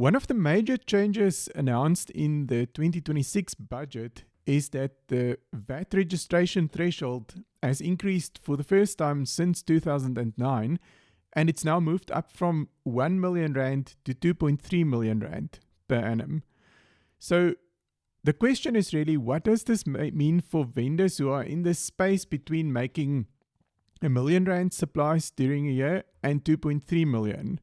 One of the major changes announced in the 2026 budget is that the VAT registration threshold has increased for the first time since 2009, and it's now moved up from 1 million rand to 2.3 million rand per annum. So the question is really, what does this mean for vendors who are in the space between making R1 million supplies during a year and 2.3 million?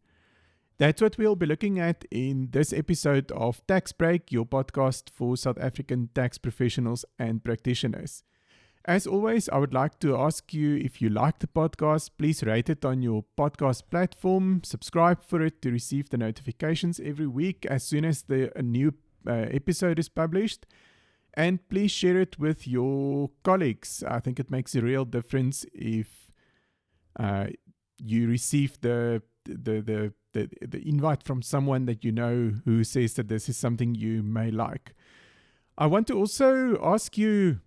That's what we'll be looking at in this episode of Tax Break, your podcast for South African tax professionals and practitioners. As always, I would like to ask you, if you like the podcast, please rate it on your podcast platform, subscribe for it to receive the notifications every week as soon as a new episode is published, and please share it with your colleagues. I think it makes a real difference if you receive the invite from someone that you know who says that this is something you may like. I want to also ask you,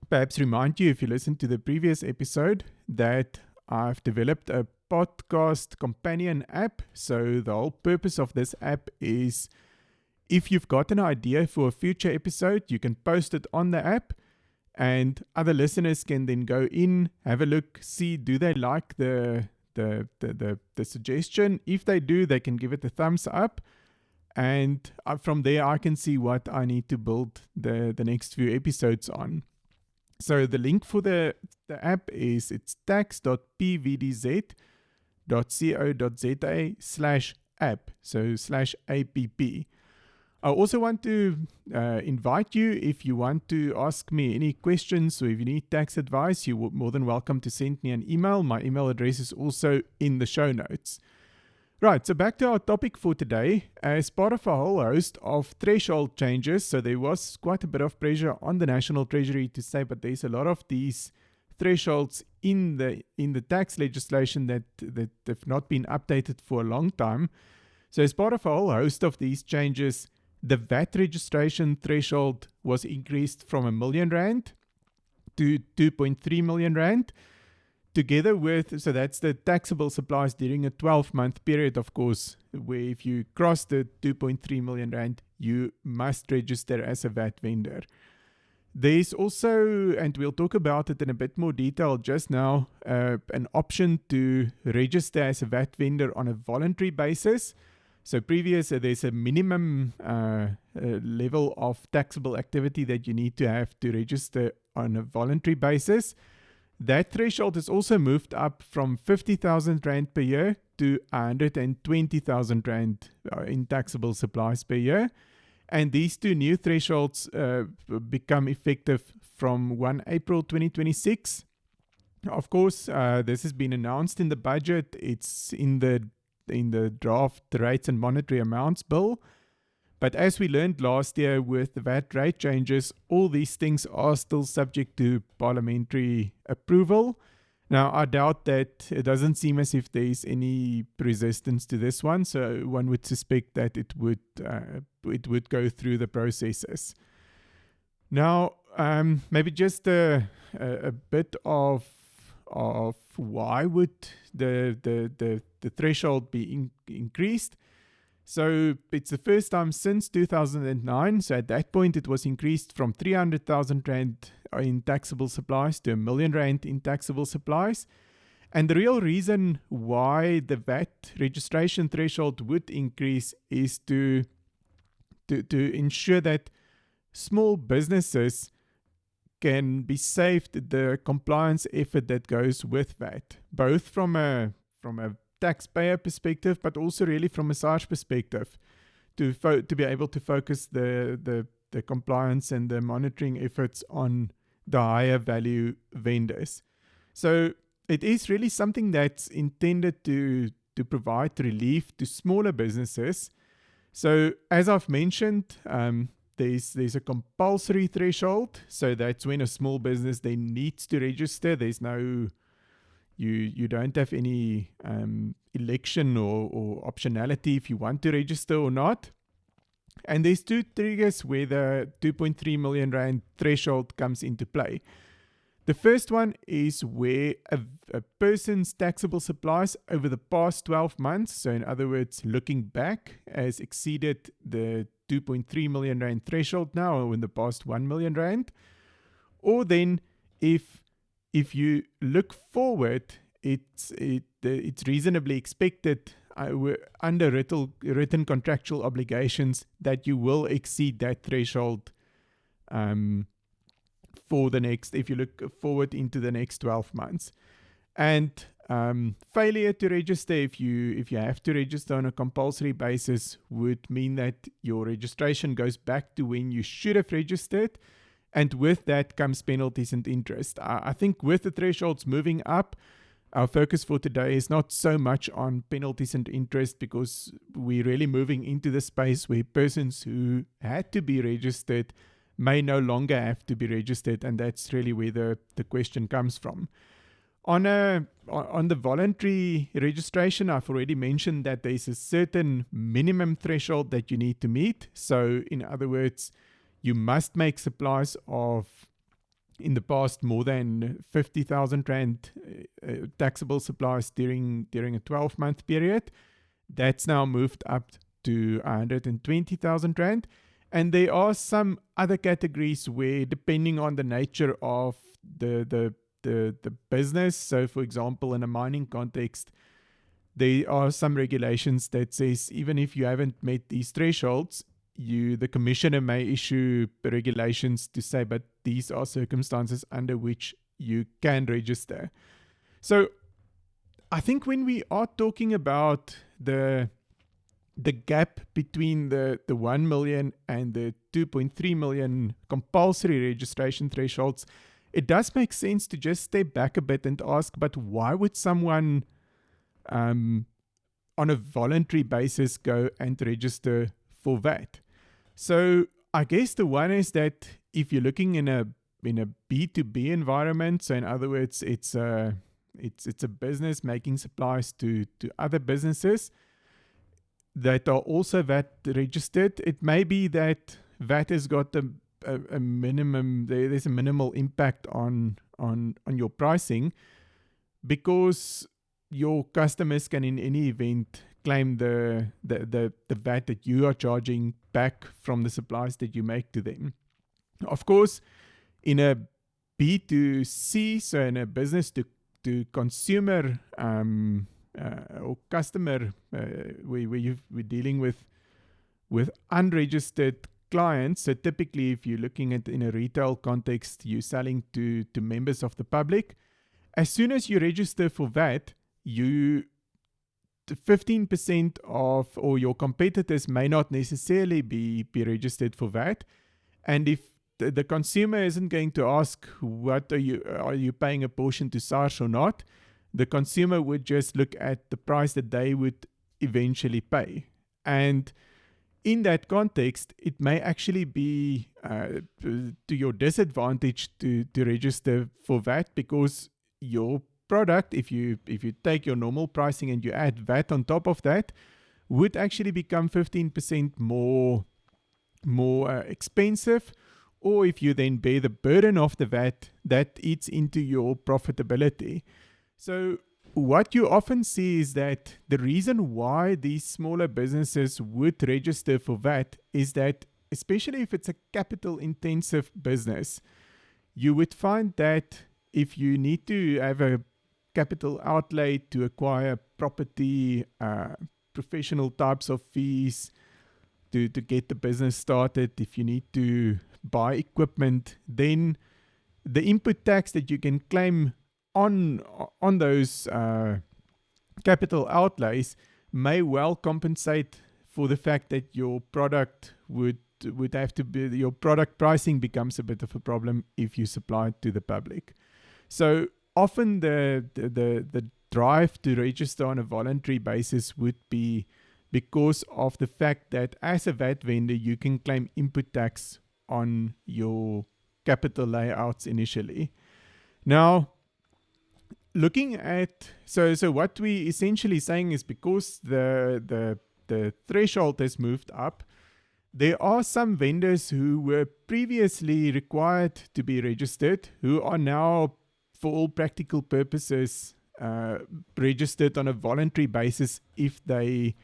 perhaps remind you if you listened to the previous episode, that I've developed a podcast companion app. So the whole purpose of this app is, if you've got an idea for a future episode, you can post it on the app and other listeners can then go in, have a look, see, do they like the suggestion? If they do, they can give it a thumbs up, and from there I can see what I need to build the next few episodes on. So the link for the app is, it's tax.pvdz.co.za/app, so /app. I also want to invite you, if you want to ask me any questions or if you need tax advice, you're more than welcome to send me an email. My email address is also in the show notes. Right, so back to our topic for today. As part of a whole host of threshold changes, so there was quite a bit of pressure on the National Treasury to say, but there's a lot of these thresholds in the tax legislation that have not been updated for a long time. So as part of a whole host of these changes, the VAT registration threshold was increased from R1 million to 2.3 million rand. Together with, so that's the taxable supplies during a 12-month period, of course, where if you cross the 2.3 million rand, you must register as a VAT vendor. There's also, and we'll talk about it in a bit more detail just now, an option to register as a VAT vendor on a voluntary basis. So there's a minimum level of taxable activity that you need to have to register on a voluntary basis. That threshold is also moved up from 50,000 Rand per year to 120,000 Rand in taxable supplies per year. And these two new thresholds become effective from 1 April 2026. Of course, this has been announced in the budget. It's in the draft rates and monetary amounts bill. But as we learned last year with the VAT rate changes, all these things are still subject to parliamentary approval. Now, I doubt that, it doesn't seem as if there's any resistance to this one, so one would suspect that it would go through the processes. Now, maybe just a bit of why would the threshold be increased. So it's the first time since 2009. So at that point, it was increased from 300,000 Rand in taxable supplies to R1 million in taxable supplies. And the real reason why the VAT registration threshold would increase is to ensure that small businesses can be saved the compliance effort that goes with VAT, both from a taxpayer perspective, but also really from a SARS perspective, to be able to focus the compliance and the monitoring efforts on the higher value vendors. So it is really something that's intended to provide relief to smaller businesses. So as I've mentioned, there's a compulsory threshold. So that's when a small business then needs to register. There's no You don't have any election or optionality if you want to register or not. And there's two triggers where the 2.3 million Rand threshold comes into play. The first one is where a person's taxable supplies over the past 12 months, so in other words, looking back, has exceeded the 2.3 million rand threshold now, or in the past 1 million rand. Or then if you look forward, it's reasonably expected under written contractual obligations that you will exceed that threshold for the next, if you look forward into the next 12 months. And failure to register, if you have to register on a compulsory basis, would mean that your registration goes back to when you should have registered. And with that comes penalties and interest. I think with the thresholds moving up, our focus for today is not so much on penalties and interest, because we're really moving into the space where persons who had to be registered may no longer have to be registered, and that's really where the question comes from. On the voluntary registration, I've already mentioned that there's a certain minimum threshold that you need to meet. So in other words, you must make supplies of, in the past, more than 50,000 Rand taxable supplies during a 12-month period. That's now moved up to 120,000 Rand. And there are some other categories where, depending on the nature of the business, so for example, in a mining context, there are some regulations that says even if you haven't met these thresholds, the commissioner may issue regulations to say, but these are circumstances under which you can register. So I think when we are talking about the gap between the 1 million and the 2.3 million compulsory registration thresholds, it does make sense to just step back a bit and ask, but why would someone on a voluntary basis go and register for VAT? So I guess the one is that if you're looking in a B2B environment, so in other words, it's a business making supplies to other businesses that are also VAT registered, it may be that VAT has got a minimum, there's a minimal impact on your pricing, because your customers can in any event claim the VAT that you are charging back from the supplies that you make to them. Of course, in a B2C, so in a business to consumer or customer, where we're dealing with unregistered clients. So typically, if you're looking at in a retail context, you're selling to members of the public. As soon as you register for VAT, 15% of, or your competitors may not necessarily be registered for VAT. And if the consumer isn't going to ask, what are you paying a portion to SARS or not, the consumer would just look at the price that they would eventually pay. And in that context, it may actually be to your disadvantage to register for VAT, because your product, if you take your normal pricing and you add VAT on top of that, would actually become 15% more expensive. Or if you then bear the burden of the VAT, that eats into your profitability. So what you often see is that the reason why these smaller businesses would register for VAT is that, especially if it's a capital intensive business, you would find that if you need to have a capital outlay to acquire property, professional types of fees to get the business started, if you need to buy equipment, then the input tax that you can claim on those capital outlays may well compensate for the fact that your product would have to be, your product pricing becomes a bit of a problem if you supply it to the public. So often the drive to register on a voluntary basis would be because of the fact that as a VAT vendor, you can claim input tax on your capital layouts initially. Now, looking at, so what we essentially saying is, because the threshold has moved up, there are some vendors who were previously required to be registered who are now for all practical purposes, registered on a voluntary basis if they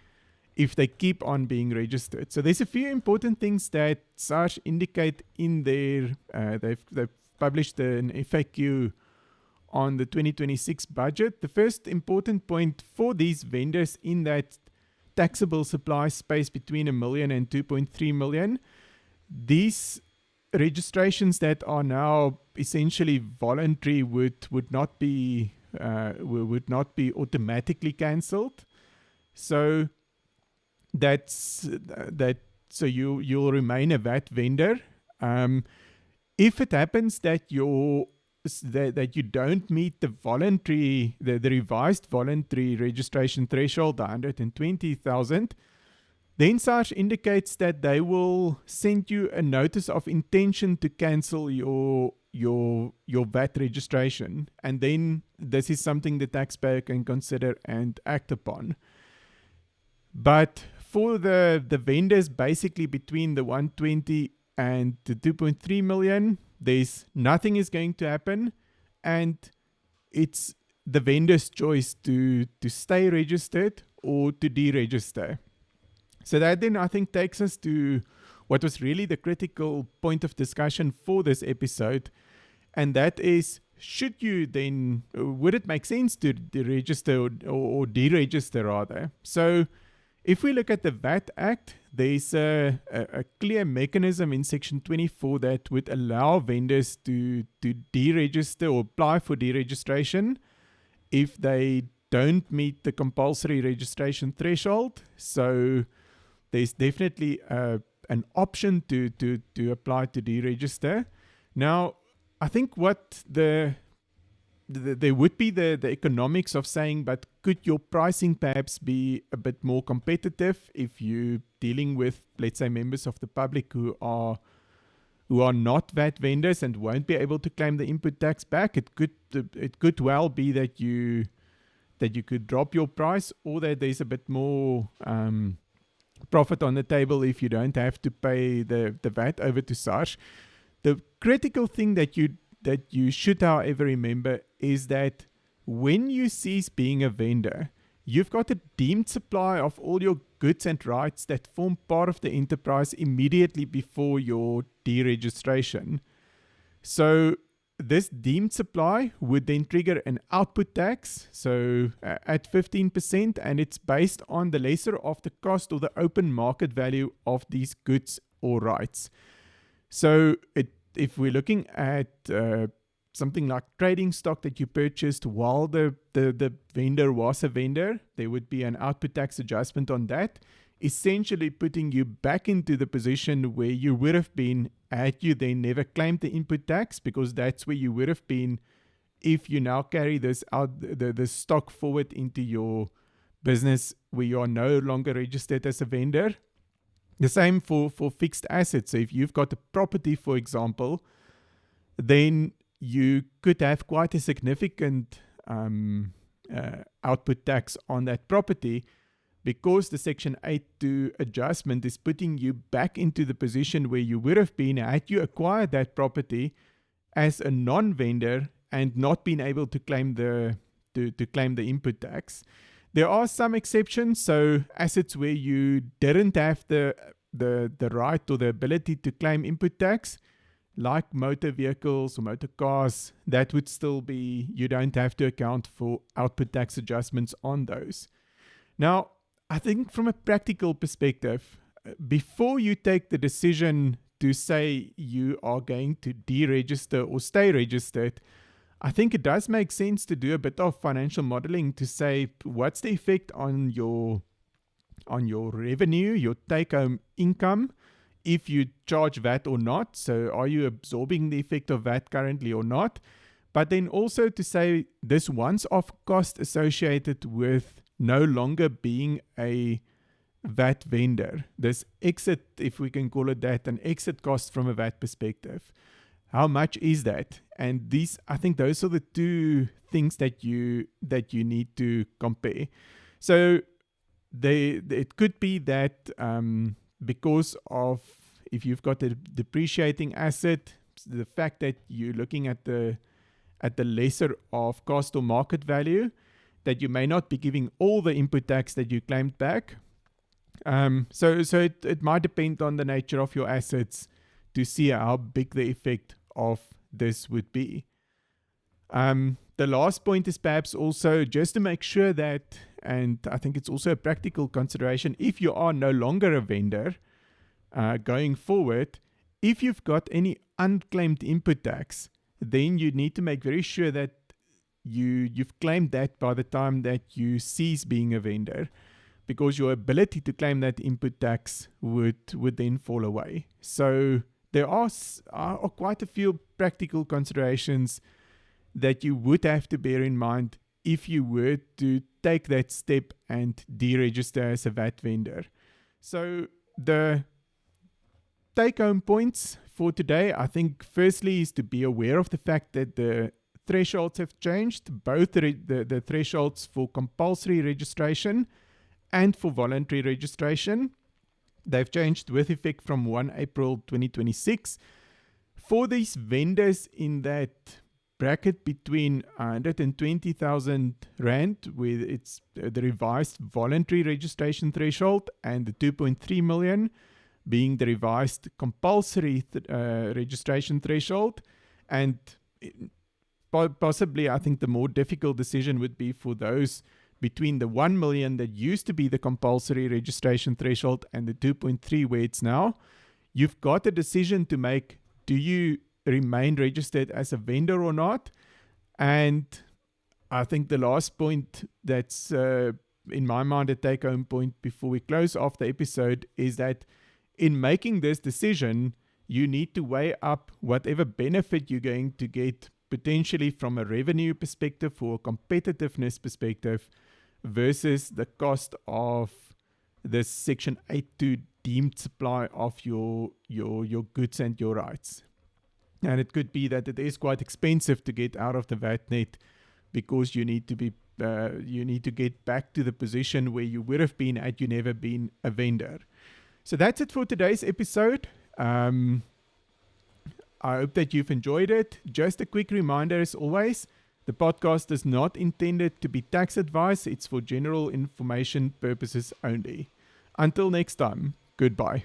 keep on being registered. So there's a few important things that SARS indicate in their, they've published an FAQ on the 2026 budget. The first important point for these vendors in that taxable supply space between 1 million and 2.3 million, these registrations that are now essentially voluntary would not be automatically cancelled. So so you'll remain a VAT vendor. If it happens that you don't meet the revised voluntary registration threshold, 120,000, then SARS indicates that they will send you a notice of intention to cancel your VAT registration, and then this is something the taxpayer can consider and act upon. But for the vendors basically between the 120 and the 2.3 million, nothing is going to happen, and it's the vendor's choice to stay registered or to deregister. So that then I think takes us to what was really the critical point of discussion for this episode, and that is, would it make sense to deregister or deregister rather? So if we look at the VAT Act, there's a clear mechanism in Section 24 that would allow vendors to deregister or apply for deregistration if they don't meet the compulsory registration threshold. So there's definitely an option to apply to deregister. Now, I think what there would be the economics of saying, but could your pricing perhaps be a bit more competitive if you're dealing with, let's say, members of the public who are not VAT vendors and won't be able to claim the input tax back? It could well be that you could drop your price, or that there's a bit more profit on the table if you don't have to pay the VAT over to SARS. The critical thing that you should, however, remember is that when you cease being a vendor, you've got a deemed supply of all your goods and rights that form part of the enterprise immediately before your deregistration. So this deemed supply would then trigger an output tax, so at 15%, and it's based on the lesser of the cost or the open market value of these goods or rights. So if we're looking at something like trading stock that you purchased while the vendor was a vendor, there would be an output tax adjustment on that, essentially putting you back into the position where you would have been had you then never claimed the input tax, because that's where you would have been if you now carry this out, the stock forward into your business where you are no longer registered as a vendor. The same for fixed assets. So if you've got a property, for example, then you could have quite a significant output tax on that property, because the Section 8(2) adjustment is putting you back into the position where you would have been had you acquired that property as a non-vendor and not been able to claim the input tax. There are some exceptions, so assets where you didn't have the right or the ability to claim input tax, like motor vehicles or motor cars, that would still be, you don't have to account for output tax adjustments on those. Now, I think from a practical perspective, before you take the decision to say you are going to deregister or stay registered, I think it does make sense to do a bit of financial modeling to say, what's the effect on your revenue, your take-home income, if you charge VAT or not. So are you absorbing the effect of VAT currently or not? But then also to say this once-off cost associated with no longer being a VAT vendor, this exit, if we can call it that, an exit cost from a VAT perspective. How much is that? And these, I think those are the two things that you need to compare. So it could be that because of, if you've got a depreciating asset, the fact that you're looking at the at the lesser of cost or market value, that you may not be giving all the input tax that you claimed back. So it might depend on the nature of your assets to see how big the effect of this would be. The last point is perhaps also just to make sure that, and I think it's also a practical consideration, if you are no longer a vendor going forward, if you've got any unclaimed input tax, then you need to make very sure that you've claimed that by the time that you cease being a vendor, because your ability to claim that input tax would then fall away. So there are quite a few practical considerations that you would have to bear in mind if you were to take that step and deregister as a VAT vendor. So the take-home points for today, I think firstly is to be aware of the fact that the thresholds have changed, both the thresholds for compulsory registration and for voluntary registration. They've changed with effect from 1 April 2026. For these vendors in that bracket between 120,000 Rand, with its the revised voluntary registration threshold, and the 2.3 million being the revised compulsory registration threshold. And possibly, I think the more difficult decision would be for those between the 1 million that used to be the compulsory registration threshold and the 2.3 where it's now. You've got a decision to make. Do you remain registered as a vendor or not? And I think the last point that's in my mind a take-home point before we close off the episode is that in making this decision, you need to weigh up whatever benefit you're going to get potentially from a revenue perspective or a competitiveness perspective versus the cost of this Section 8.2 deemed supply of your goods and your rights. And it could be that it is quite expensive to get out of the VAT net because you need to get back to the position where you would have been had you never been a vendor. So that's it for today's episode. I hope that you've enjoyed it. Just a quick reminder, as always, the podcast is not intended to be tax advice. It's for general information purposes only. Until next time, goodbye.